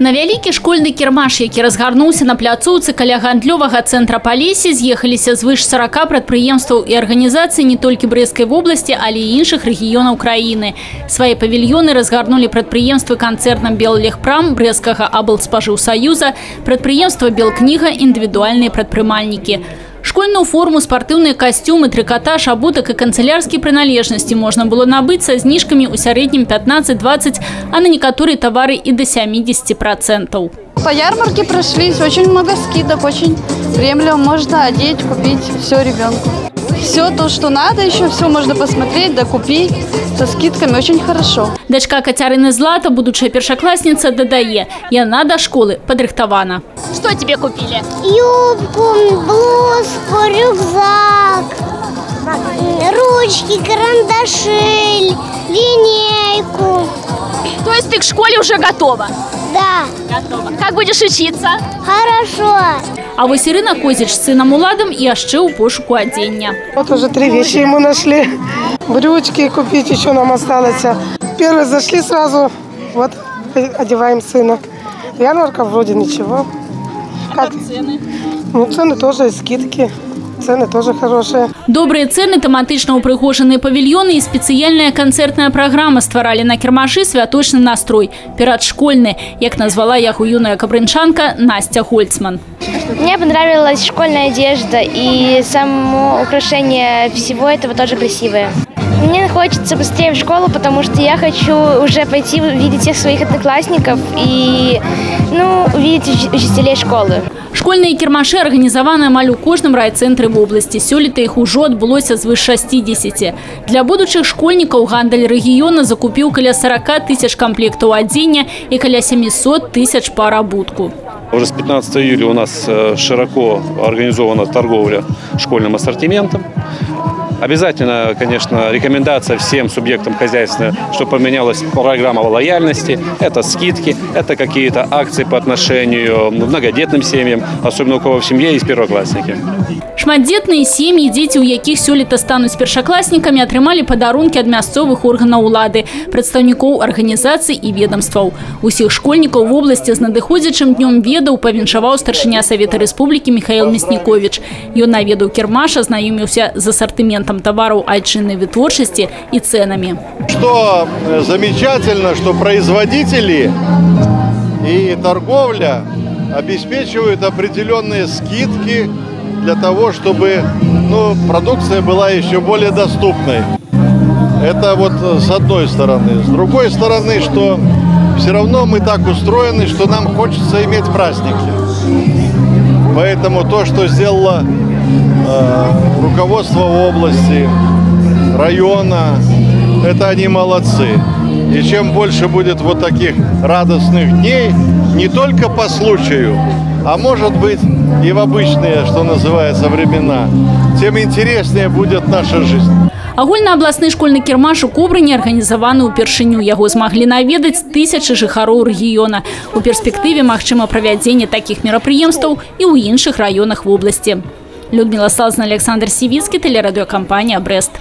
На вялікі школьны кірмаш, які разгарнуўся на пляцоўцы каля гандлёвага цэнтра Палесе, з'ехаліся звыш 40 прадпрыемстваў і арганізацый не толькі Брэсцкай вобласці, але і іншых рэгіёнаў краіны. Свае павільёны разгарнулі прадпрыемствы канцэрна «Беллегпрам», Брэсцкага аблспажыўсаюза, прадпрыемства «Белкніга», індывідуальныя прадпрымальнікі. Школьную форму, спортивные костюмы, трикотаж, абуток и канцелярские принадлежности можно было набыть со знижками у среднем 15-20, а на некоторые товары и до 70%. По ярмарке прошлись, очень много скидок, очень приемлемо, можно одеть, купить все ребенку. Все то, что надо, еще все можно посмотреть, докупить. Со скидками очень хорошо. Дочка Катерины Злата, будущая першоклассница, додае: яна до школы подрыхтована. Что тебе купили? Юбку, блузку, рюкзак, ручки, карандаши, линейку. То есть ты к школе уже готова? Да. Готова. Как будешь учиться? Хорошо. А вот Ирина Козич с сыном Уладом и яшчэ у пошуку одения. Вот уже 3 вещи ему нашли. Брючки купить еще нам осталось. Первые зашли сразу, вот одеваем сына. Ярмарка вроде ничего. Как цены? Ну, цены тоже, скидки. Цены тоже хорошие. Добрые цены, тематично упрыгоженные павильоны и специальная концертная программа стварали на кірмашы святочный настрой. Перадшкольный, як назвала яго юная кабрынчанка Настя Гольцман. Мне понравилась школьная одежда и само украшение всего этого тоже красивое. Мне хочется быстрее в школу, потому что я хочу уже пойти увидеть всех своих одноклассников и увидеть учителей школы. Школьные кірмашы арганізаваны амаль у кожным райцэнтры вобласці. Сёлета іх ужо адбылося звыш 60. Для будущих школьников гандаль рэгіёна закупіў каля 40 тысяч комплектов адзення и каля 700 тысяч пар абутку. Уже с 15 июля у нас широко организована торговля школьным ассортиментом. Обязательно, конечно, рекомендация всем субъектам хозяйства, чтобы поменялась программа лояльности. Это скидки, это какие-то акции по отношению к многодетным семьям, особенно у кого в семье есть первоклассники. Шматдетные семьи, дети, у якіх сёлета станут першоклассниками, атрымалі падарункі ад мясцовых органаў улады, прадстаўнікоў арганізацый і ведомстваў. Усіх школьнікаў в области з надыходзячым днём ведаў павіншаваў старшыня Совета Республики Михаил Мясникович. Ён наведаў кірмаш, азнаёміўся з ассортиментом товаров айчыннай вытворчасці и ценами. Что замечательно, что производители и торговля обеспечивают определенные скидки для того, чтобы продукция была еще более доступной. Это вот с одной стороны. С другой стороны, что все равно мы так устроены, что нам хочется иметь праздники. Поэтому то, что сделало руководство области, района, это они молодцы. И чем больше будет вот таких радостных дней, не только по случаю, а может быть и в обычные, что называется, времена, тем интереснее будет наша жизнь. Агульнаабласны школьны кірмаш у Кобрыні арганізаваны ўпершыню. Яго змаглі наведаць тысячы жыхароў рэгіёна. У перспектыве магчыма правядзенне такіх мерапрыемстваў і ў іншых раёнах вобласці. Людмила Салзна, Александр Сивицкий, телерадиокомпания «Брест».